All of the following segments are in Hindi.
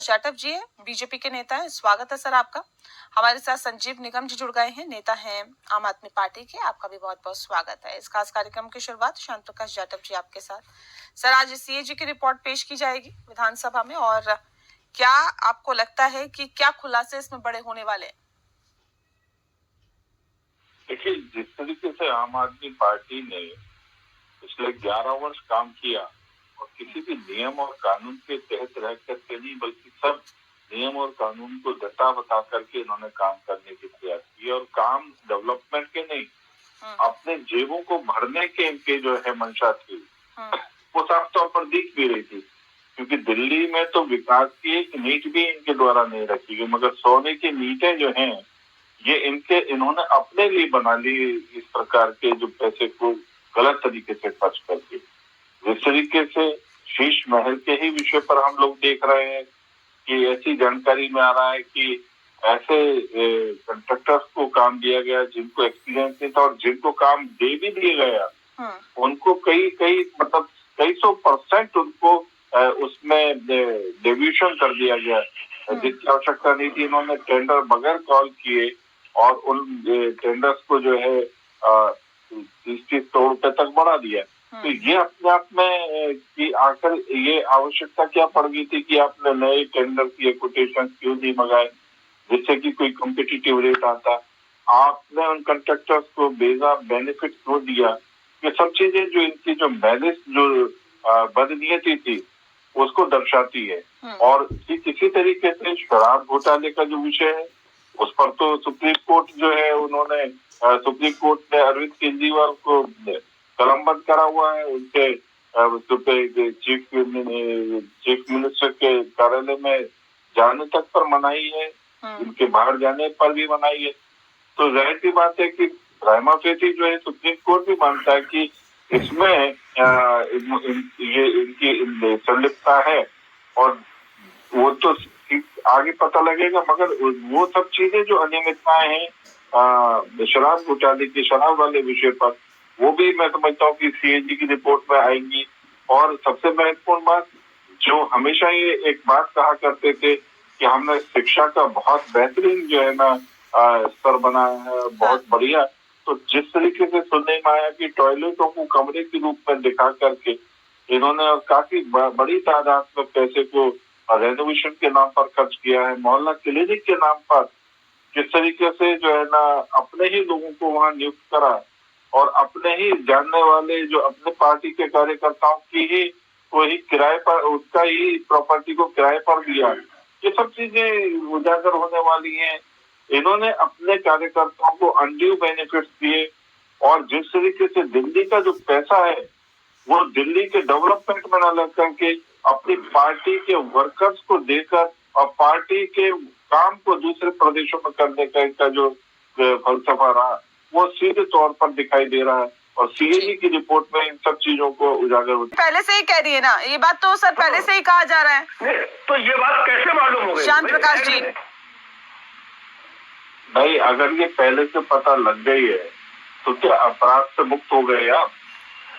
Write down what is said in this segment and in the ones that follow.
जाटव जी है, बीजेपी के नेता है। स्वागत है सर आपका। हमारे साथ संजीव निगम जी जुड़ गए हैं, नेता हैं आम आदमी पार्टी के। आपका भी बहुत बहुत स्वागत है। इस खास कार्यक्रम की शुरुआत शांत प्रकाश जाटव जी आपके साथ। सर, आज सीएजी की रिपोर्ट पेश की जाएगी विधानसभा में, और क्या आपको लगता है कि क्या खुलासे इसमें बड़े होने वाले हैं? देखिए, जिस तरीके से आम आदमी पार्टी ने पिछले 11 वर्ष काम किया और किसी भी नियम और कानून के तहत रह करके नहीं, बल्कि सब नियम और कानून को डटा बता करके इन्होंने काम करने की प्रयास किया, और काम डेवलपमेंट के नहीं, अपने जेबों को भरने के इनके जो है मंशा थी, वो साफ तौर पर दिख भी रही थी। क्योंकि दिल्ली में तो विकास की एक नींव भी इनके द्वारा नहीं रखी गई, मगर सोने की नींवें जो हैं ये इन्होंने अपने लिए बना ली, इस प्रकार के जो पैसे को गलत तरीके से खर्च करके। जिस तरीके से शीश महल के ही विषय पर हम लोग देख रहे हैं कि ऐसी जानकारी में आ रहा है कि ऐसे कंट्रैक्टर्स को काम दिया गया जिनको एक्सपीरियंस नहीं था, और जिनको काम दे भी दिया गया उनको कई सौ % उनको उसमें डेविएशन कर दिया गया, जिसकी आवश्यकता नहीं थी। इन्होंने टेंडर बगैर कॉल किए और उन टेंडर्स को जो है 30 करोड़ रुपए तक बढ़ा दिया। तो ये अपने आप में कि आखिर ये आवश्यकता क्या पड़ गई थी कि आपने नए टेंडर किए, कोटेशन क्यों नहीं मंगाए जिससे कि कोई कॉम्पिटिटिव रेट आता? आपने उन कंट्रैक्टर्स को बेजा बेनिफिट क्यों दिया? ये सब चीजें जो इनकी जो मैलिस जो बदनीयती थी उसको दर्शाती है। और किसी तरीके से शराब घोटाले का जो विषय है उस पर तो सुप्रीम कोर्ट जो है उन्होंने सुप्रीम कोर्ट ने अरविंद केजरीवाल को कलमबंद करा हुआ है। उनके चीफ मिनिस्टर के कार्यालय में जाने तक पर मनाही है, उनके बाहर जाने पर भी मनाही है। तो जाहिर सी बात है कि प्राइमा फेसी जो है सुप्रीम कोर्ट भी मानता है कि इसमें ये इनकी संलिप्तता है, और वो तो आगे पता लगेगा। मगर वो सब चीजें जो अनियमितताएं हैं शराब घोटाले की, शराब वाले विषय पर, वो भी मैं समझता हूँ कि सीएजी की रिपोर्ट में आएंगी। और सबसे महत्वपूर्ण बात, जो हमेशा ये एक बात कहा करते थे कि हमने शिक्षा का बहुत बेहतरीन जो है ना स्तर बनाया है, बहुत बढ़िया। तो जिस तरीके से सुनने में आया कि टॉयलेटों को कमरे के रूप में दिखा करके इन्होंने और काफी बड़ी तादाद में पैसे को रेनोवेशन के नाम पर खर्च किया है, मोहल्ला क्लिनिक के नाम पर किस तरीके से जो है ना अपने ही लोगों को वहां नियुक्त करा, और अपने ही जानने वाले जो अपने पार्टी के कार्यकर्ताओं की ही को ही किराए पर, उसका ही प्रॉपर्टी को किराए पर दिया। ये सब चीजें उजागर होने वाली हैं। इन्होंने अपने कार्यकर्ताओं को अनड्यू बेनिफिट्स दिए, और जिस तरीके से दिल्ली का जो पैसा है वो दिल्ली के डेवलपमेंट में न लग करके अपनी पार्टी के वर्कर्स को देकर और पार्टी के काम को दूसरे प्रदेशों में करने का जो फलसफा रहा, वो सीधे तौर पर दिखाई दे रहा है। और सीएजी की रिपोर्ट में इन सब चीजों को उजागर होती है। पहले से ही कह रही है ना ये बात, तो सर पहले से ही कहा जा रहा है। तो ये बात कैसे मालूम हो गई शांत प्रकाश जी? भाई, अगर ये पहले से पता लग गई है तो क्या अपराध से मुक्त हो गए आप?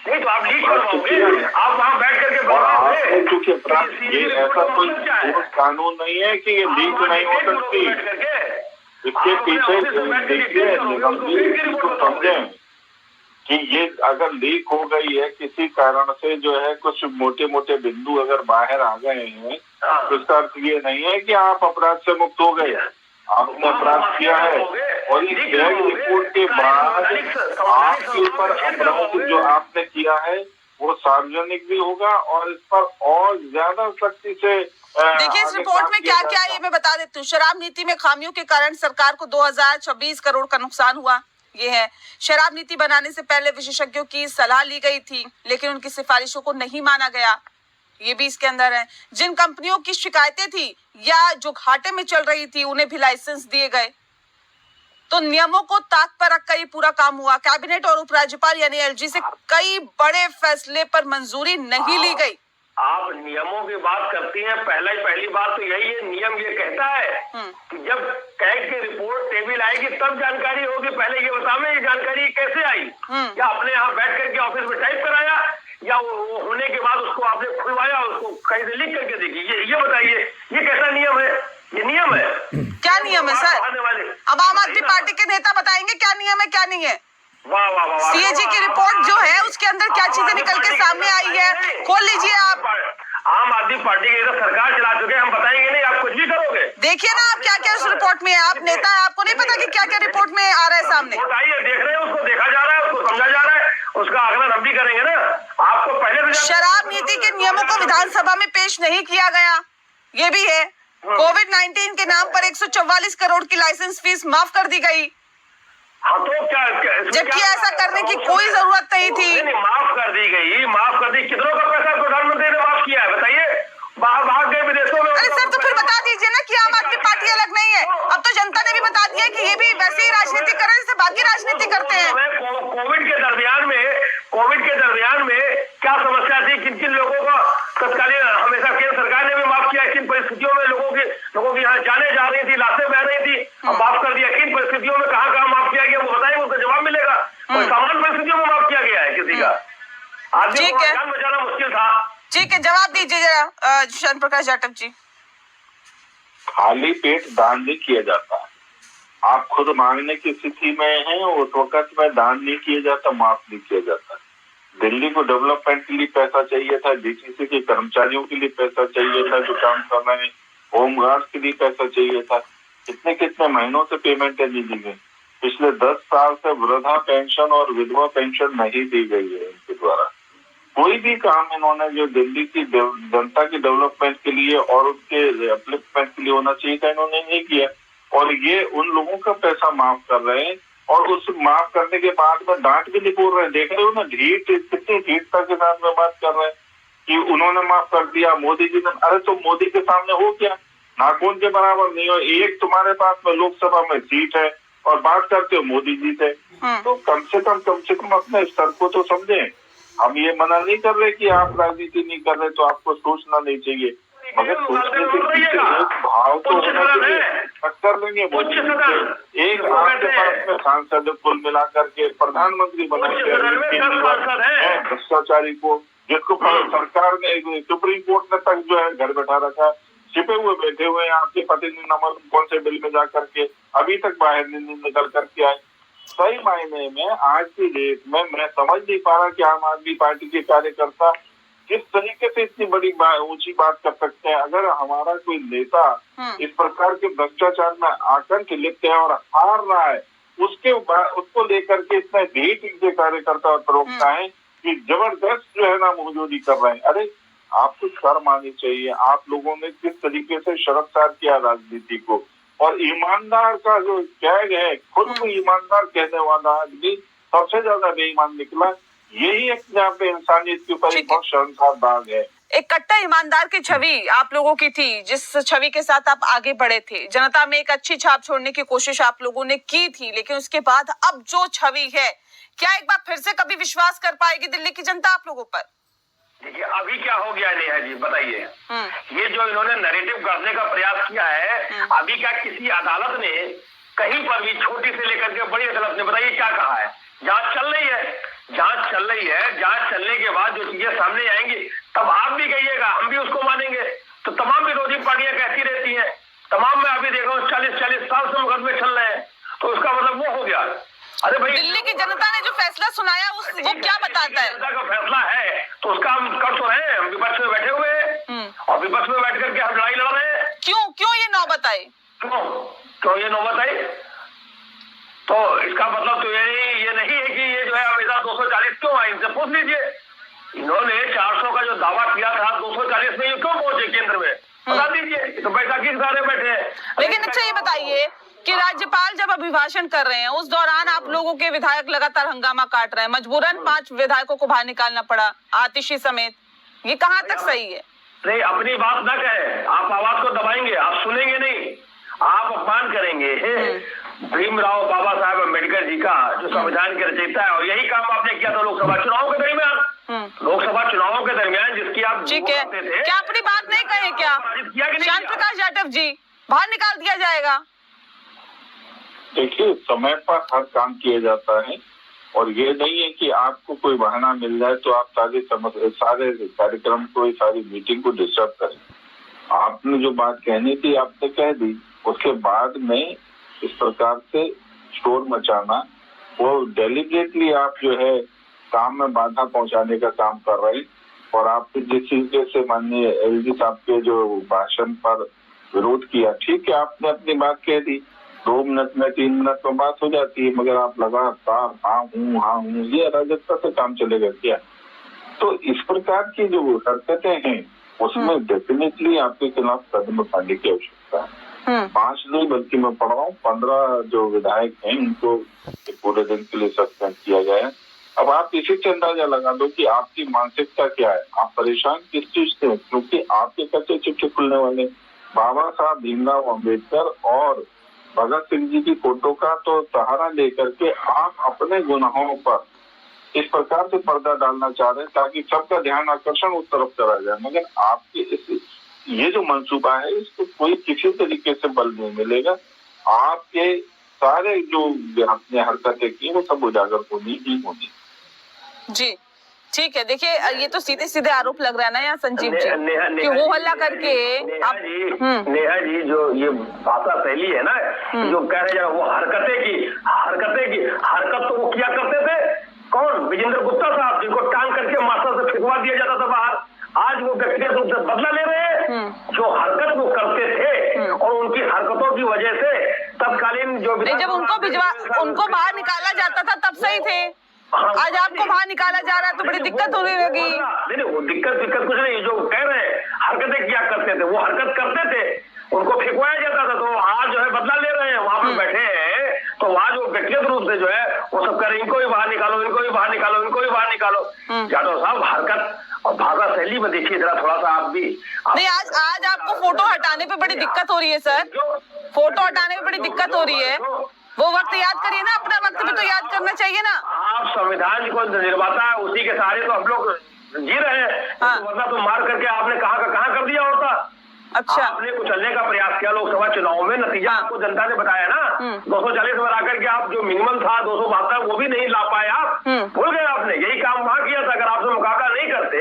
नहीं तो आप लीक करवाओगे, आप वहाँ बैठ करके बताओगे। क्योंकि अपराध ये ऐसा कोई कानून नहीं है कि ये लीक नहीं हो सकती। इसके पीछे देखिए समझे कि ये अगर लीक हो गई है किसी कारण से, जो है कुछ मोटे मोटे बिंदु अगर बाहर आ गए हैं, तो इसका अर्थ ये नहीं है कि आप अपराध से मुक्त हो गए। आपने अपराध किया है, और इस गैंग रिपोर्ट के बाद आपके ऊपर अपराध जो आपने किया है वो सार्वजनिक भी होगा, और इस पर और ज्यादा सख्ती से देखिए इस रिपोर्ट में क्या क्या है ये मैं बता देती हूँ। शराब नीति में खामियों के कारण सरकार को 2026 करोड़ का नुकसान हुआ, ये है। शराब नीति बनाने से पहले विशेषज्ञों की सलाह ली गई थी, लेकिन उनकी सिफारिशों को नहीं माना गया, ये भी इसके अंदर है। जिन कंपनियों की शिकायतें थी या जो घाटे में चल रही थी उन्हें भी लाइसेंस दिए गए। तो नियमों को ताक पर रखकर ये पूरा काम हुआ। कैबिनेट और उपराज्यपाल यानी एलजी से कई बड़े फैसले पर मंजूरी नहीं ली गई। आप नियमों की बात करती हैं, पहली बात तो यही है, नियम ये कहता है कि जब कैग की रिपोर्ट टेबल आएगी तब जानकारी होगी। पहले ये बताओ ये जानकारी कैसे आई? क्या अपने यहाँ बैठ करके ऑफिस में टाइप कराया, या वो होने के बाद उसको आपने खुलवाया, उसको कहीं से लिख करके देखी? ये बताइए, ये कैसा नियम है? ये नियम है? क्या नियम है सर? अब आम आदमी पार्टी के नेता बताएंगे क्या नियम है क्या नहीं है। वाह वाह वाह, सीएजी की रिपोर्ट जो है उसके अंदर क्या चीजें निकल के सामने आई है, खोल लीजिए आप। आम आदमी पार्टी की तो सरकार चला चुके हैं, हम बताएंगे नहीं, आप कुछ भी करोगे। देखिए ना आप क्या क्या उस रिपोर्ट में है, आप नेता है, आपको नहीं पता कि क्या क्या रिपोर्ट में आ रहा है सामने। आइए, देख रहे हैं, उसको देखा जा रहा है, उसको समझा जा रहा है, उसका आकलन हम भी करेंगे ना। आपको पहले शराब नीति के नियमों को विधानसभा में पेश नहीं किया गया, ये भी है। कोविड-19 के नाम पर 144 करोड़ की लाइसेंस फीस माफ कर दी गई। हाँ तो क्या, जबकि ऐसा करने की कोई जरूरत नहीं थी। माफ कर दी गई, माफ कर दी। कितनों का पैसा प्रधानमंत्री ने माफ किया है बताइए? बाहर भाग गए विदेशों में। अरे सर तो फिर बता दीजिए ना कि आम आदमी पार्टी अलग नहीं है। अब तो जनता ने भी बता दिया कि ये भी वैसे ही राजनीति कर रहे हैं जैसे बाकी राजनीति करते हैं। कोविड के दरमियान में क्या समस्या थी, किन किन लोगों को तत्कालीन हमेशा केंद्र सरकार ने भी माफ किया, किन परिस्थितियों में लोगों की यहाँ जाने जा रही थी, लाशें बह रही थी, अब माफ कर दिया। किन परिस्थितियों में कहाँ माफ किया गया वो बताएंगे, उसका जवाब मिलेगा। और सामान्य परिस्थितियों में माफ किया गया है किसी का? आदमी को जान बचाना मुश्किल था। ठीक है, जवाब दीजिए जरा दुष्यंत प्रकाश जाटव जी। खाली पेट दान नहीं किया जाता। आप खुद मांगने की स्थिति में हैं, उस वक्त में दान नहीं किया जाता, माफ नहीं किया जाता। दिल्ली को डेवलपमेंट के लिए पैसा चाहिए था, डीटीसी के कर्मचारियों के लिए पैसा चाहिए था जो काम कर रहे हैं, होमगार्ड के लिए पैसा चाहिए था। कितने कितने महीनों से पेमेंटें नहीं दी गई। पिछले 10 साल से वृद्धा पेंशन और विधवा पेंशन नहीं दी गई है इनके द्वारा। कोई भी काम इन्होंने जो दिल्ली की जनता की डेवलपमेंट के लिए और उनके अपलिफ्टमेंट के लिए होना चाहिए था, इन्होंने नहीं किया। और ये उन लोगों का पैसा माफ कर रहे हैं और उस माफ करने के बाद में डांट भी निपोड़ रहे हैं। देख रहे हो ना, कितनी ढीठता के साथ में बात कर रहे हैं कि उन्होंने माफ कर दिया, मोदी जी ने। अरे तो मोदी के सामने हो क्या? नाखून के बराबर नहीं हो। एक तुम्हारे पास में लोकसभा में सीट है और बात करते हो मोदी जी से। तो कम से कम अपने स्तर को तो समझें। हम ये मना नहीं कर रहे कि आप राजनीति नहीं कर रहे तो आपको सोचना नहीं चाहिए, मगर सोचने के पीछे एक भाव तो होना चाहिए। टक्कर लेंगे मोदी जी से। एक आपके पास में सांसद कुल मिलाकर के प्रधानमंत्री बनाएंगे भ्रष्टाचारी को, जिसको सरकार ने सुप्रीम कोर्ट ने तक जो है घर बैठा रखा, छिपे हुए बैठे हुए हैं। आपके पति ने नंबर कौन से बिल में जा करके अभी तक बाहर नहीं निकल करके आए। सही मायने में आज की डेट में मैं समझ नहीं पा रहा कि आम आदमी पार्टी के कार्यकर्ता किस तरीके से इतनी बड़ी ऊंची बात कर सकते हैं। अगर हमारा कोई नेता इस प्रकार के भ्रष्टाचार में आकर के लिप्त है और हार रहा है, उसको लेकर के इतने ढीठ इनके कार्यकर्ता और प्रवक्ता है कि जबरदस्त जो है ना मौजूदी कर रहे हैं। अरे आपको शर्म आनी चाहिए। आप लोगों ने किस तरीके से शर्मसार किया राजनीति को। और ईमानदार का जो टैग है, खुद को ईमानदार कहने वाला आदमी सबसे ज्यादा बेईमान निकला। यही एक यहाँ पे इंसानियत के ऊपर एक बहुत शर्मसार दाग है। एक कट्टर ईमानदार की छवि आप लोगों की थी, जिस छवि के साथ आप आगे बढ़े थे। जनता में एक अच्छी छाप छोड़ने की कोशिश आप लोगों ने की थी, लेकिन उसके बाद अब जो छवि है, क्या एक बार फिर से कभी विश्वास कर पाएगी दिल्ली की जनता आप लोगों पर? देखिए अभी क्या हो गया नेहा जी बताइए। ये जो इन्होंने नैरेटिव गढ़ने का प्रयास किया है, अभी क्या किसी अदालत ने कहीं पर भी, छोटी से लेकर के बड़ी अदालत ने, बताइए क्या कहा है? जांच चल रही है, जांच चल रही है। जांच चलने के बाद जो चीजें सामने आएंगी तब आप भी कहिएगा, हम भी उसको मानेंगे। तो तमाम विरोधी पार्टियां कहती रहती हैं, तमाम में अभी देखो 40-40 साल से मुकदमे चल रहे हैं, तो उसका मतलब वो हो गया। अरे भाई, दिल्ली की जनता ने जो फैसला सुनाया वो क्या बताता है? जनता का फैसला है तो उसका हम कर तो रहे हैं, हम विपक्ष में बैठे हुए हैं और विपक्ष में बैठ करके हम लड़ाई लड़ रहे हैं। क्यों ये नौबत आई? क्यों ये नौबत आई? तो इसका मतलब तो ये नहीं है कि ये जो है हमेशा 240 क्यों आई, इनसे पूछ लीजिए। इन्होंने 400 का जो दावा किया था, 240 में ये क्यों पहुंचे केंद्र में, बता दीजिए। तो बैसाखी के सारे बैठे हैं। लेकिन अच्छा ये बताइए कि राज्यपाल जब अभिभाषण कर रहे हैं उस दौरान आप लोगों के विधायक लगातार हंगामा काट रहे हैं, मजबूरन 5 विधायकों को बाहर निकालना पड़ा, आतिशी समेत। ये कहाँ तक सही है? नहीं, अपनी बात ना कहे, आप आवाज को दबाएंगे, आप सुनेंगे नहीं, आप अपमान करेंगे भीमराव बाबा साहब अम्बेडकर जी का, जो संविधान के रचयिता है। और यही काम आपने किया था लोकसभा चुनावों के दरमियान। लोकसभा चुनावों के दरमियान जिसकी आप ठीक है, क्या अपनी बात नहीं कहे क्या दुष्यंत प्रकाश जाटव जी? बाहर निकाल दिया जाएगा। देखिए समय पर हर काम किया जाता है और ये नहीं है कि आपको कोई बहाना मिल जाए तो आप सारे कार्यक्रम को, सारी मीटिंग को डिस्टर्ब करें। आपने जो बात कहनी थी आपने कह दी, उसके बाद में इस प्रकार से शोर मचाना, वो डेलिबरेटली आप जो है काम में बाधा पहुंचाने का काम कर रहे हैं। और आपने जिस तरीके से माननीय एलजी साहब के जो भाषण पर विरोध किया, ठीक है आपने अपनी बात कह दी, 2 मिनट में 3 मिनट में बात हो जाती है, मगर आप लगातार हाँ हूँ ये अराजकता से काम चलेगा क्या? तो इस प्रकार की जो हरकतें हैं उसमें डेफिनेटली आपके खिलाफ कदम उठाने की आवश्यकता है। 5 नहीं बल्कि मैं पढ़ रहा हूँ 15 जो विधायक हैं उनको पूरे दिन के लिए सस्पेंड किया गया है। अब आप इसी से अंदाजा लगा दो कि आपकी मानसिकता क्या है, आप परेशान किस चीज से, क्योंकि आपके कच्चे चिट्ठे खुलने वाले बाबा साहब भीमराव अम्बेडकर और भगत सिंह जी की फोटो का तो सहारा लेकर के आप अपने गुनाहों पर इस प्रकार से पर्दा डालना चाह रहे हैं ताकि सबका ध्यान आकर्षण उस तरफ करा जाए। मगर आपके ये जो मंसूबा है इसको कोई किसी तरीके से बल नहीं मिलेगा। आपके सारे जो आपने हरकतें की वो सब उजागर होनी ही होनी। जी ठीक है, देखिए ये तो सीधे सीधे आरोप लग रहा है ना यहाँ संजीव जी कि वो हल्ला करके नेहा जी जो ये भाषा शैली है ना, जो कह रहे हैं वो हरकत तो वो किया करते थे कौन? विजेंद्र गुप्ता साहब, जिनको टांग करके मास्टर से फेंकवा दिया जाता था बाहर। आज वो व्यक्तिगत रूप से बदला ले रहे हैं जो हरकत वो करते थे और उनकी हरकतों की वजह से तत्कालीन जो जब उनको बाहर निकाला जाता था तब सही थे, आज आपको बाहर निकाला जा रहा है तो बड़ी दिक्कत होने लगी। नहीं वो दिक्कत कुछ नहीं, जो कह रहे हैं हरकतें क्या करते थे, वो हरकत करते थे, उनको फेंकवाया जाता था, तो आज जो है बदला ले रहे हैं, वहां पर बैठे हैं, तो आज वो व्यक्तिगत रूप से जो है वो सब कह रहे हैं इनको भी बाहर निकालो, इनको भी बाहर निकालो, इनको भी बाहर निकालो। यादव साहब हरकत और भाषा शैली में देखिए जरा थोड़ा सा आप भी नहीं। आज आपको फोटो हटाने पे बड़ी दिक्कत हो रही है सर, फोटो हटाने में बड़ी दिक्कत हो रही है। वो वक्त याद करिए ना, अपना वक्त भी तो याद करना चाहिए ना। आप संविधान को निर्माता है, उसी के सहारे तो हम लोग जी रहे हैं। हाँ। वरना तो मार करके आपने कहाँ कर दिया होता। अच्छा, आपने कुचलने का प्रयास किया लोकसभा चुनाव में, नतीजा आपको जनता ने बताया ना। 240 में आकर के आप जो मिनिमम था 272 वो भी नहीं ला पाए, आप भूल गए। आपने यही काम वहां किया था। अगर आपसे मुकाबला नहीं करते,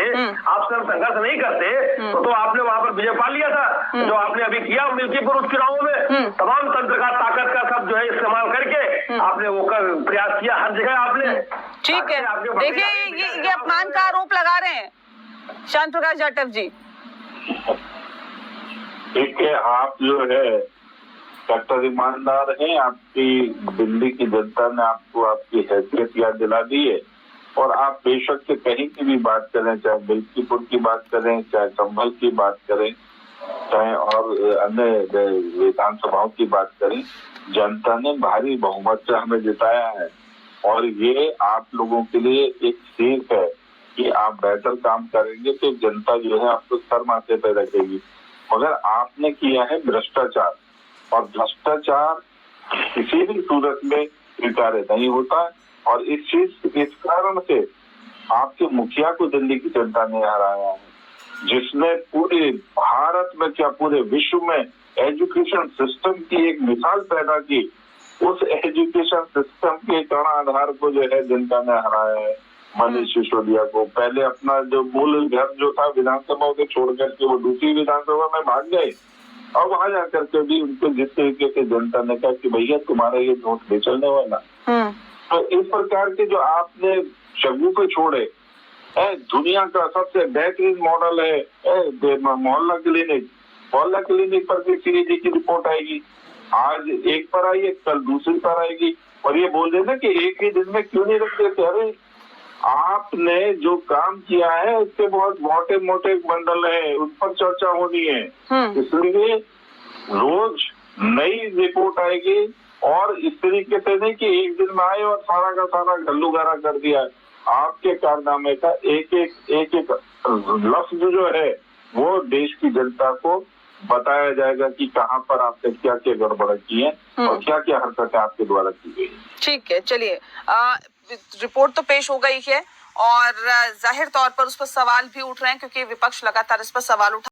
आपसे संघर्ष नहीं करते तो आपने वहां पर विजय पा लिया था। जो आपने अभी किया मिल्कीपुर चुनाव में, तमाम तंत्र का ताकत का सब जो है इस्तेमाल करके आपने वो प्रयास किया हर जगह आपने। ठीक है, देखिए ये अपमान का आरोप लगा रहे हैं शांत प्रकाश जाटव जी। ठीक है, आप जो है कट्टर ईमानदार हैं, आपकी दिल्ली की जनता ने आपको आपकी हैसियत याद दिला दी है। और आप बेशक से कहीं की भी बात करें, चाहे मिल्कीपुर की बात करें, चाहे संभल की बात करें, चाहे और अन्य विधानसभाओं की बात करें, जनता ने भारी बहुमत से हमें जिताया है। और ये आप लोगों के लिए एक सीख है कि आप बेहतर काम करेंगे तो जनता जो है आपको सर माथे पे रखेगी। मगर आपने किया है भ्रष्टाचार, और भ्रष्टाचार किसी भी सूरत में स्वीकार्य नहीं होता। और इस कारण से आपके मुखिया को दिल्ली की जनता ने हराया है, जिसने पूरे भारत में क्या पूरे विश्व में एजुकेशन सिस्टम की एक मिसाल पैदा की। उस एजुकेशन सिस्टम के कड़ा आधार को जो है जनता ने हराया है मनीष सिसोदिया को। पहले अपना जो मूल घर जो था विधानसभा को छोड़ करके वो दूसरी विधानसभा में भाग गए, और वहां जाकर के भी उनको जिस तरीके से जनता ने कहा कि भैया तुम्हारा ये नोट नहीं चलने वाला। तो इस प्रकार के जो आपने शगु पे छोड़े, दुनिया का सबसे बेहतरीन मॉडल है मोहल्ला क्लिनिक पर भी सीएजी की रिपोर्ट आएगी। आज एक पर आई है, कल दूसरी पर आएगी। और ये बोल देना कि एक ही दिन में क्यों नहीं रख देते। अरे आपने जो काम किया है उसके बहुत मोटे मोटे बंडल है, उन पर चर्चा होनी है। इसलिए रोज नई रिपोर्ट आएगी, और इस तरीके से नहीं कि एक दिन में आए और सारा का सारा गल्लूगारा कर दिया। आपके कारनामे का एक एक लफ्ज जो है वो देश की जनता को बताया जाएगा कि कहाँ पर आपने क्या क्या गड़बड़ की है और क्या क्या हरकतें आपके द्वारा की गई। ठीक है, चलिए रिपोर्ट तो पेश हो गई है और जाहिर तौर पर उस पर सवाल भी उठ रहे हैं, क्योंकि विपक्ष लगातार इस पर सवाल उठा